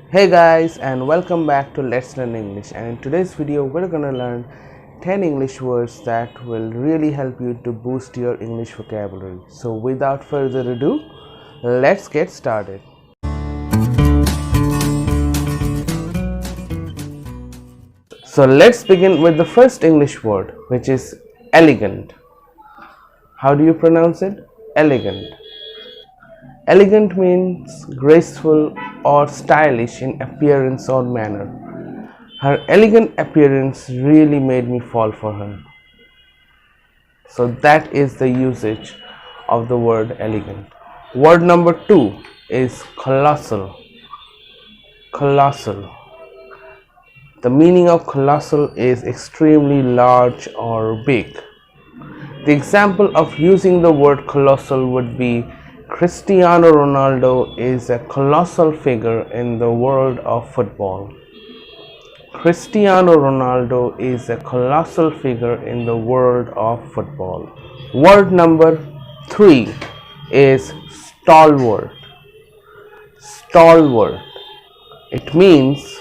Hey guys, and welcome back to Let's Learn English, and in today's video we're gonna learn 10 English words that will really help you to boost your English vocabulary. So without further ado, let's get started. So let's begin with the first English word, which is elegant. How do you pronounce it? Elegant. Elegant means graceful or stylish in appearance or manner. Her elegant appearance really made me fall for her. So that is the usage of the word elegant. Word number 2 is colossal. Colossal. The meaning of colossal is extremely large or big. The example of using the word colossal would be Cristiano Ronaldo is a colossal figure in the world of football. Cristiano Ronaldo is a colossal figure in the world of football. Word number 3 is stalwart. Stalwart. It means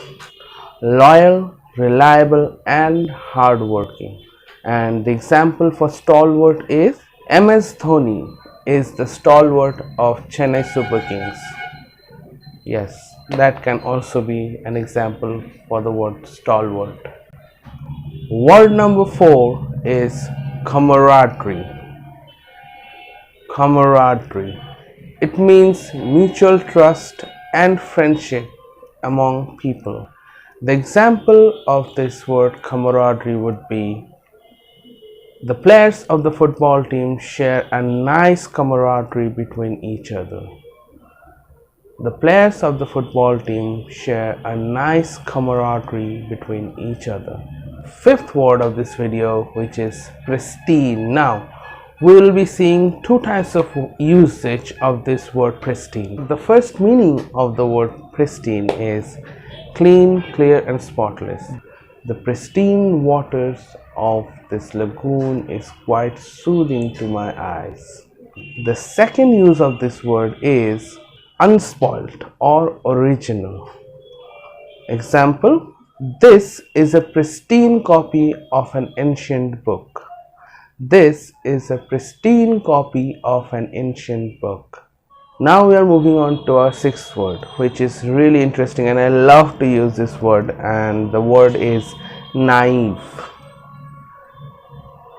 loyal, reliable, and hardworking. And the example for stalwart is MS Dhoni is the stalwart of Chennai Super Kings. Yes, that can also be an example for the word stalwart. Word number 4 is camaraderie. Camaraderie. It means mutual trust and friendship among people. The example of this word camaraderie would be the players of the football team share a nice camaraderie between each other. The players of the football team share a nice camaraderie between each other. Fifth word of this video, which is pristine. Now, we will be seeing two types of usage of this word pristine. The first meaning of the word pristine is clean, clear, and spotless. The pristine waters of this lagoon is quite soothing to my eyes. The second use of this word is unspoilt or original. Example, this is a pristine copy of an ancient book. This is a pristine copy of an ancient book. Now we are moving on to our sixth word, which is really interesting, and I love to use this word, and the word is naive.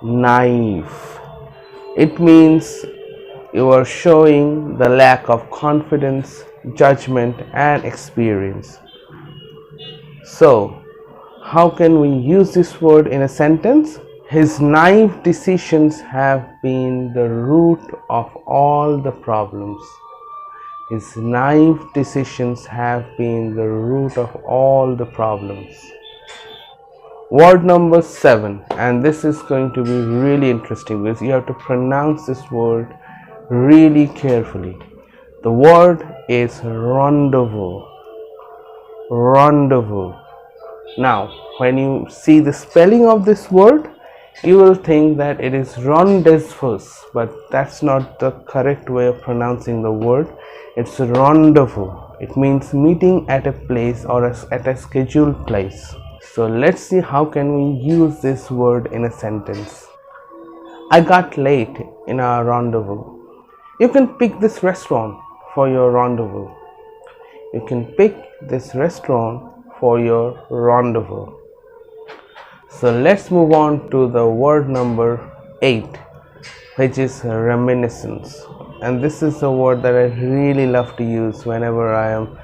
Naive. It means you are showing the lack of confidence, judgment, and experience. So, how can we use this word in a sentence? His naive decisions have been the root of all the problems. His naive decisions have been the root of all the problems. Word number 7, and this is going to be really interesting because you have to pronounce this word really carefully. The word is rendezvous. Rendezvous. Now, when you see the spelling of this word, you will think that it is rendezvous, but that's not the correct way of pronouncing the word. It's rendezvous. It means meeting at a place or at a scheduled place. So let's see how can we use this word in a sentence. I got late in our rendezvous. You can pick this restaurant for your rendezvous. You can pick this restaurant for your rendezvous. So let's move on to the word number 8, which is reminiscence. And this is a word that I really love to use whenever I am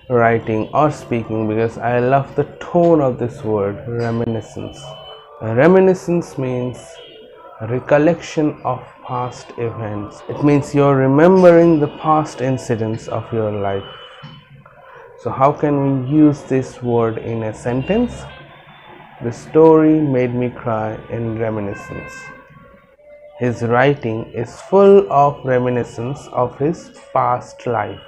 writing or speaking because I love the tone of this word, reminiscence. Reminiscence means recollection of past events. It means you're remembering the past incidents of your life. So how can we use this word in a sentence? The story made me cry in reminiscence. His writing is full of reminiscence of his past life.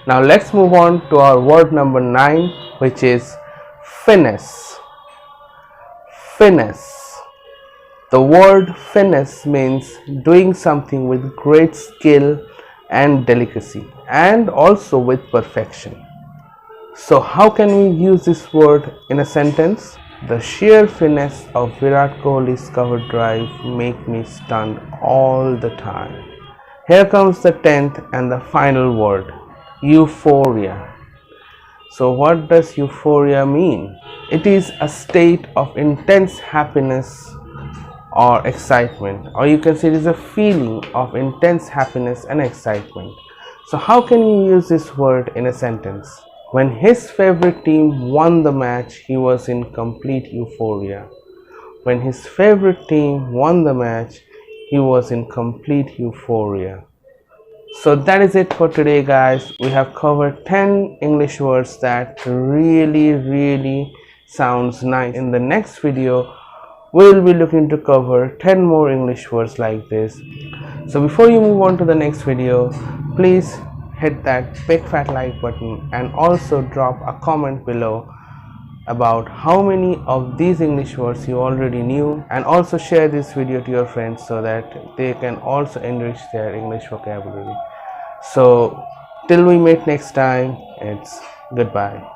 Now let's move on to our word number 9, which is finesse. Finesse. The word finesse means doing something with great skill and delicacy, and also with perfection. So how can we use this word in a sentence? The sheer finesse of Virat Kohli's cover drive make me stunned all the time. Here comes the 10th and the final word, euphoria. So what does euphoria mean? It is a state of intense happiness or excitement, or you can say it is a feeling of intense happiness and excitement. So how can you use this word in a sentence? When his favorite team won the match, he was in complete euphoria. When his favorite team won the match, he was in complete euphoria. So that is it for today, guys. We have covered 10 English words that really sounds nice. In the next video, we'll be looking to cover 10 more English words like this. So before you move on to the next video, please hit that big fat like button and also drop a comment below about how many of these English words you already knew, and also share this video to your friends so that they can also enrich their English vocabulary. So till we meet next time, it's goodbye.